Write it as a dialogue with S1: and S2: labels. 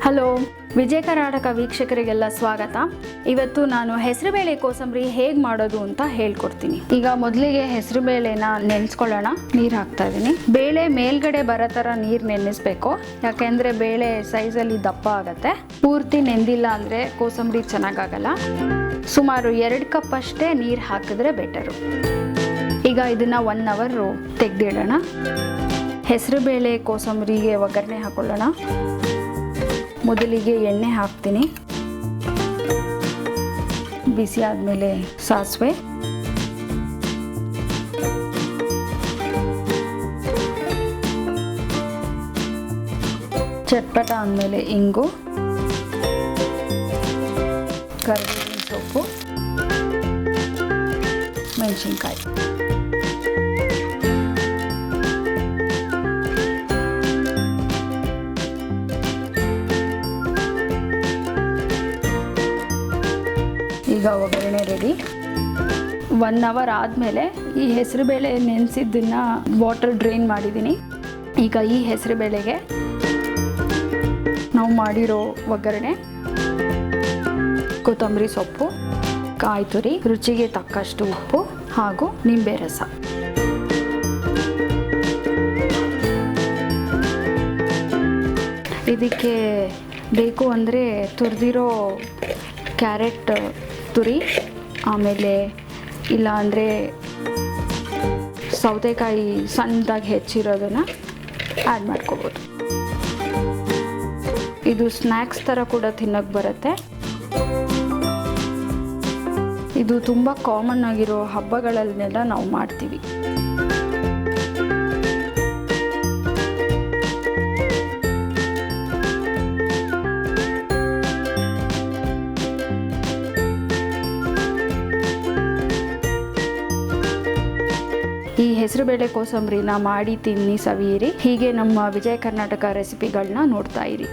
S1: Hello, Vijaya Karnataka ವೀಕ್ಷಕರಿಗೆಲ್ಲ ಸ್ವಾಗತ. ಇವತ್ತು ನಾನು ಹೆಸರುಬೇಳೆ ಕೋಸಂಬರಿ ಹೇಗೆ ಮಾಡೋದು ಅಂತ ಹೇಳ್ಕೊಡ್ತೀನಿ. ಈಗ ಮೊದಲಿಗೆ ಹೆಸರುಬೇಳೆನ ನೆನೆಸ್ಕೊಳ್ಳೋಣ. ನೀರು ಹಾಕ್ತಾ ಇದ್ದೀನಿ. ಬೇಳೆ ಮೇಲ್ಗಡೆ ಬರೋ ಥರ ನೀರು ನೆನೆಸ್ಬೇಕು, ಯಾಕೆಂದರೆ ಬೇಳೆ ಸೈಜಲ್ಲಿ ದಪ್ಪ ಆಗುತ್ತೆ. ಪೂರ್ತಿ ನೆಂದಿಲ್ಲ ಅಂದರೆ ಕೋಸಂಬರಿ ಚೆನ್ನಾಗಾಗಲ್ಲ. ಸುಮಾರು 2 ಕಪ್ ಅಷ್ಟೇ ನೀರು ಹಾಕಿದ್ರೆ ಬೆಟರು. ಈಗ ಇದನ್ನು 1 ಅವರ್ ತೆಗೆದಿಡೋಣ. ಹೆಸರುಬೇಳೆ ಕೋಸಂಬರಿಗೆ ಒಗ್ಗರಣೆ ಹಾಕೊಳ್ಳೋಣ. ಮೊದಲಿಗೆ ಎಣ್ಣೆ ಹಾಕ್ತೀನಿ. ಬಿಸಿ ಆದಮೇಲೆ ಸಾಸಿವೆ, ಚಟ್ಪಟ ಆದಮೇಲೆ ಇಂಗು, ಕರಿಬೇವಿನ ಸೊಪ್ಪು, ಮೆಣಸಿನ್ಕಾಯಿ. ಈಗ ಒಗ್ಗರಣೆ ರೆಡಿ. 1 ಅವರ್ ಆದಮೇಲೆ ಈ ಹೆಸರುಬೇಳೆ ನೆನೆಸಿದ್ದನ್ನು ವಾಟರ್ ಡ್ರೈನ್ ಮಾಡಿದ್ದೀನಿ. ಈಗ ಈ ಹೆಸರುಬೇಳೆಗೆ ನಾವು ಮಾಡಿರೋ ಒಗ್ಗರಣೆ, ಕೊತ್ತಂಬರಿ ಸೊಪ್ಪು, ಕಾಯಿ ತುರಿ, ರುಚಿಗೆ ತಕ್ಕಷ್ಟು ಉಪ್ಪು ಹಾಗೂ ನಿಂಬೆ ರಸ. ಇದಕ್ಕೆ ಬೇಕು ಅಂದರೆ ತುರಿದಿರೋ ಕ್ಯಾರೆಟ್ ತುರಿ, ಆಮೇಲೆ ಇಲ್ಲ ಅಂದರೆ ಸೌತೆಕಾಯಿ ಸಣ್ಣದಾಗಿ ಹೆಚ್ಚಿರೋದನ್ನು ಆ್ಯಡ್ ಮಾಡ್ಕೋಬೋದು. ಇದು ಸ್ನ್ಯಾಕ್ಸ್ ಥರ ಕೂಡ ತಿನ್ನೋಕ್ಕೆ ಬರುತ್ತೆ. ಇದು ತುಂಬ ಕಾಮನ್ ಆಗಿರೋ ಹಬ್ಬಗಳನ್ನೆಲ್ಲ ನಾವು ಮಾಡ್ತೀವಿ. ಈ ಹೆಸರುಬೇಳೆ ಕೋಸಂಬರಿನ ಮಾಡಿ ತಿನ್ನಿ, ಸವಿಯಿರಿ. ಹೀಗೆ ನಮ್ಮ ವಿಜಯ ಕರ್ನಾಟಕ ರೆಸಿಪಿಗಳನ್ನ ನೋಡ್ತಾ ಇರಿ.